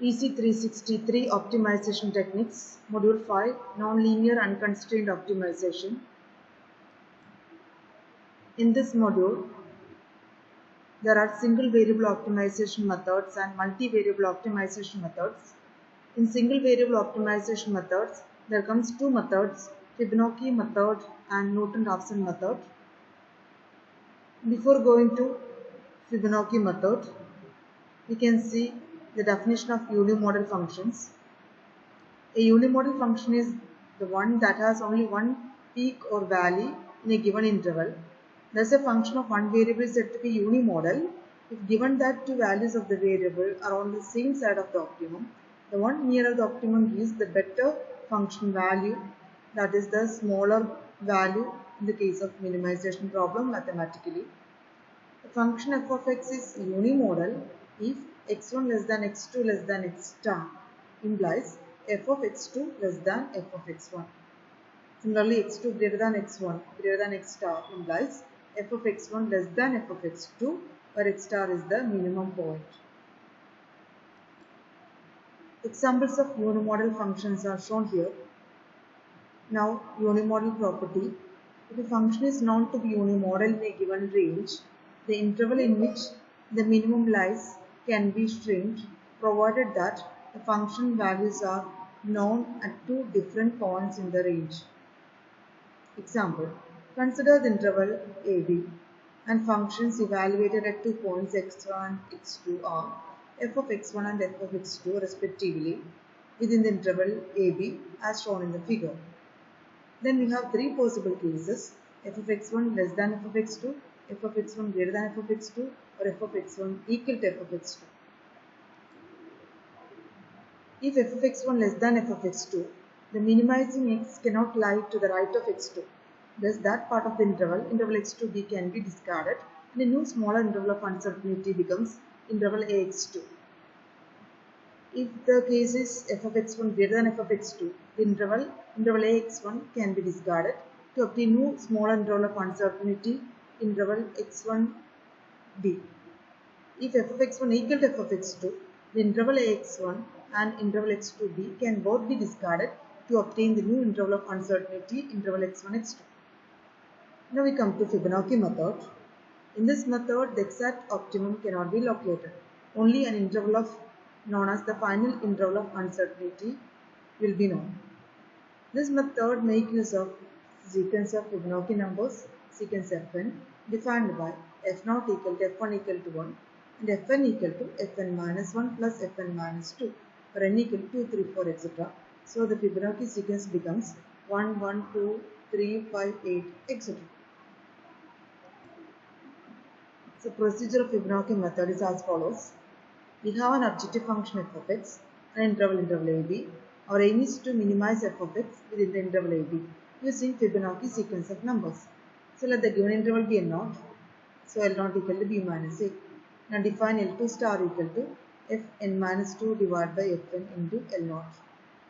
EC363 Optimization Techniques, Module 5, Nonlinear Unconstrained Optimization. In this module, there are single variable optimization methods and multivariable optimization methods. In single variable optimization methods, there comes two methods, Fibonacci method and Norton-Raphson method. Before going to Fibonacci method, we can see the definition of unimodal functions. A unimodal function is the one that has only one peak or valley in a given interval. Thus, a function of one variable is said to be unimodal if given that two values of the variable are on the same side of the optimum. The one nearer the optimum gives the better function value, that is the smaller value in the case of minimization problem mathematically. The function f of x is unimodal if x1 less than x2 less than x star implies f of x2 less than f of x1. Similarly, x2 greater than x1 greater than x star implies f of x1 less than f of x2, where x star is the minimum point. Examples of unimodal functions are shown here. Now, unimodal property. If a function is known to be unimodal in a given range, the interval in which the minimum lies can be shrinked, provided that the function values are known at two different points in the range. Example, consider the interval AB and functions evaluated at 2 points x1 and x2 are f of x1 and f of x2 respectively within the interval AB as shown in the figure. Then we have three possible cases, f of x1 less than f of x2, f of x1 greater than f of x2, or f of x1 equal to f of x2. If f of x1 less than f of x2, the minimizing x cannot lie to the right of x2. Thus, that part of the interval x2b, can be discarded and a new smaller interval of uncertainty becomes interval ax2. If the case is f of x1 greater than f of x2, the interval ax1 can be discarded to obtain new smaller interval of uncertainty interval x1b. If f of x1 equal to f of x2, the interval ax1 and interval x2b can both be discarded to obtain the new interval of uncertainty interval x1 x2. Now we come to Fibonacci method. In this method, the exact optimum cannot be located. Only an interval known as the final interval of uncertainty will be known. This method makes use of sequence of Fibonacci numbers, sequence fn, defined by f0 equal to f1 equal to 1 and fn equal to fn minus 1 plus fn minus 2, or n equal to 2, 3, 4, etc. So the Fibonacci sequence becomes 1, 1, 2, 3, 5, 8, etc. So procedure of Fibonacci method is as follows. We have an objective function f of x and interval ab. Our aim is to minimize f of x within the interval ab using Fibonacci sequence of numbers. So let the given interval be n0. So L0 equal to b minus a. Now define L2 star equal to fn minus 2 divided by fn into L0.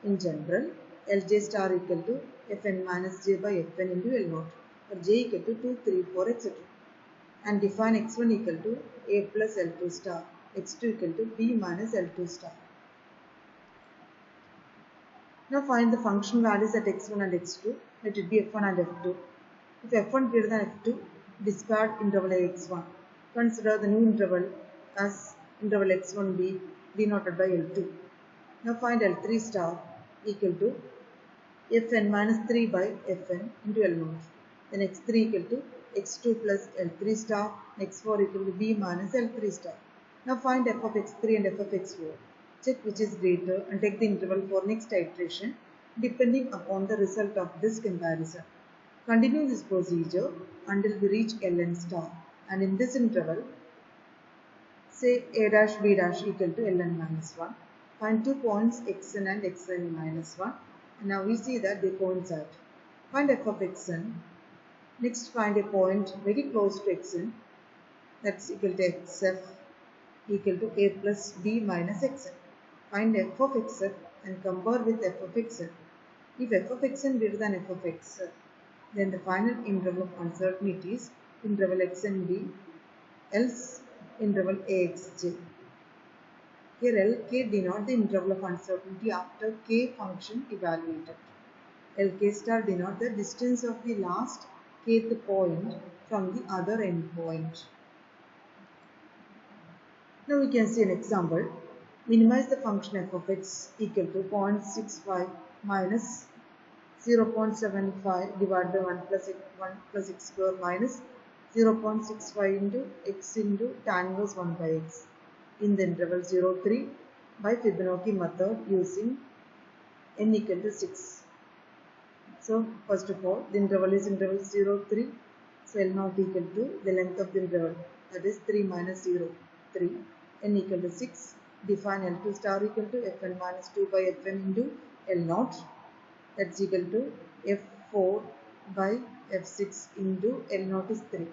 In general, Lj star equal to fn minus j by fn into L0, or j equal to 2, 3, 4, etc. And define x1 equal to a plus L2 star, x2 equal to b minus L2 star. Now find the function values at x1 and x2. Let it be f1 and f2. If f1 greater than f2, discard interval ax1. Consider the new interval as interval x1b denoted by L2. Now find L3 star equal to fn minus 3 by fn into L0. Then x3 equal to x2 plus L3 star, x4 equal to b minus L3 star. Now find f of x3 and f of x4. Check which is greater and take the interval for next iteration depending upon the result of this comparison. Continue this procedure until we reach Ln star, and in this interval, say a dash b dash equal to Ln minus 1. Find 2 points xn and xn minus 1. And now we see that they coincide. Find f of xn. Next find a point very close to xn, that's equal to xf equal to a plus b minus xn. Find f of xf and compare with f of xn. If f of xn greater than f of xf, then the final interval of uncertainty is interval xnb, else interval axj. Here Lk denote the interval of uncertainty after k function evaluated. Lk star denote the distance of the last kth point from the other endpoint. Now we can see an example. Minimize the function f of x equal to 0.65 minus 0.75 divided by 1 plus x square minus 0.65 into x into tan inverse 1 by x in the interval 0, 3 by Fibonacci method using n equal to 6. So first of all, the interval is interval 0, 3. So L naught equal to the length of the interval, that is 3 minus 0, 3. N equal to 6. Define L2 star equal to Fn minus 2 by Fn into L naught. That's equal to F4 by F6 into L naught is 3.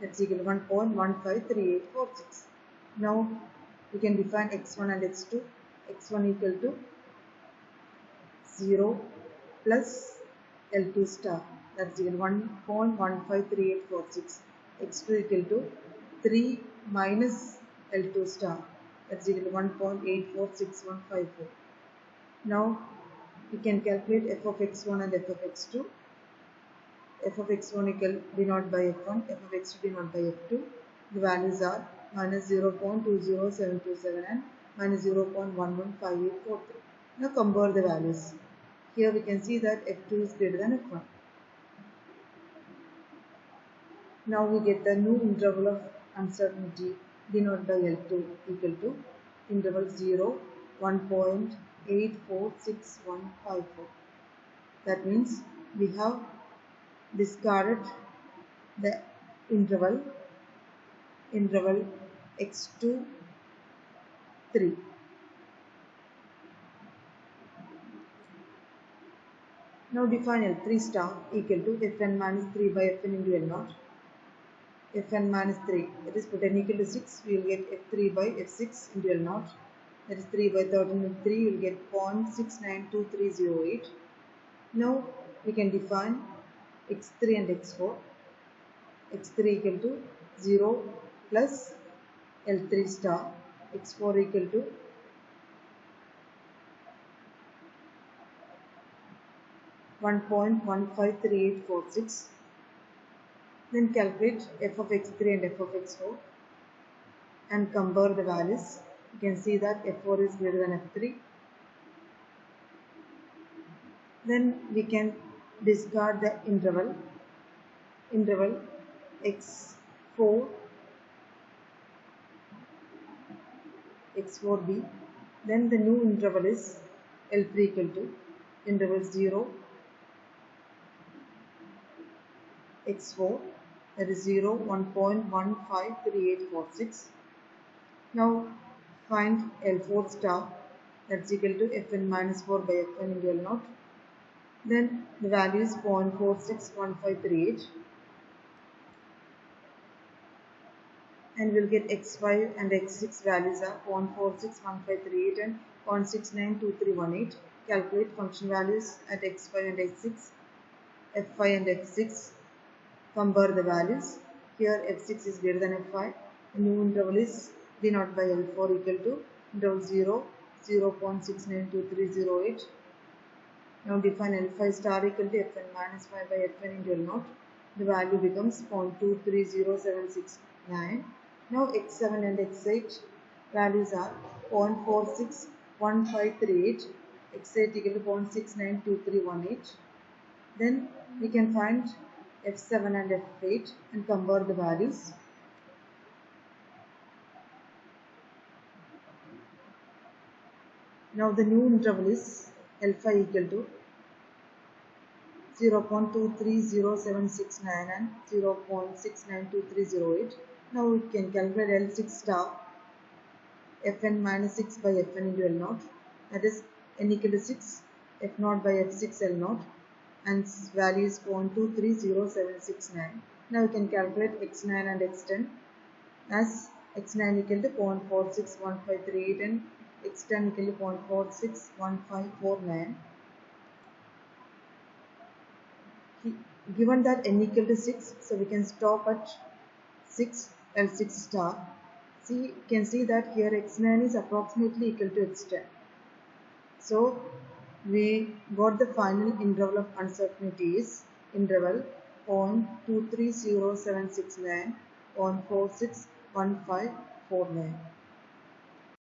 That's equal to 1.153846. Now we can define x1 and x2. x1 equal to 0 plus L2 star, that's equal to 1.153846. x2 equal to 3 minus L2 star, that's equal to 1.846154. Now we can calculate f of x1 and f of x2. f of x1 equal denoted by f1, f of x2 denoted by f2. The values are minus 0.20727 and minus 0.115843. Now compare the values. Here we can see that f2 is greater than f1. Now we get the new interval of uncertainty denoted by L2 equal to interval 0, 1.846154. That means we have discarded the interval x2, 3. Now define L3 star equal to Fn minus 3 by Fn into L naught. Fn minus 3, that is put n equal to 6, we will get f3 by f6 into L naught. That is 3 by 13 into 3, we will get 0.692308. Now we can define x3 and x4. x3 equal to 0 plus L3 star, x4 equal to 1.153846. Then calculate f of x3 and f of x4 and compare the values. You can see that f4 is greater than f3. Then we can discard the interval x4 x4b. Then the new interval is L3 equal to interval 0 x4, that is 0, 1.153846. Now find L4 star, that's equal to Fn minus 4 by Fn into L naught. Then the value is 0.461538. And we'll get x5 and x6 values are 0.461538 and 0.692318. Calculate function values at x5 and x6, f5 and f6. Compare the values. Here f6 is greater than f5. The new interval is denoted by L4 equal to interval 0, 0.692308. Now define L5 star equal to Fn minus 5 by Fn into L naught. The value becomes 0.230769. Now x7 and x8 values are 0.461538, x8 equal to 0.692318. Then we can find f7 and f8 and compare the values. Now the new interval is L5 equal to 0.230769 and 0.692308. Now we can calculate L6 star, Fn minus 6 by Fn into L naught. That is n equal to 6, f0 by f6 L naught, and value is 0.230769. Now we can calculate x9 and x10 as x9 equal to 0.461538 and x10 equal to 0.461549. Given that n equal to 6, so we can stop at 6, L6 star. See, you can see that here x9 is approximately equal to x10. So we got the final interval of uncertainty is interval 0.230769 0.461549.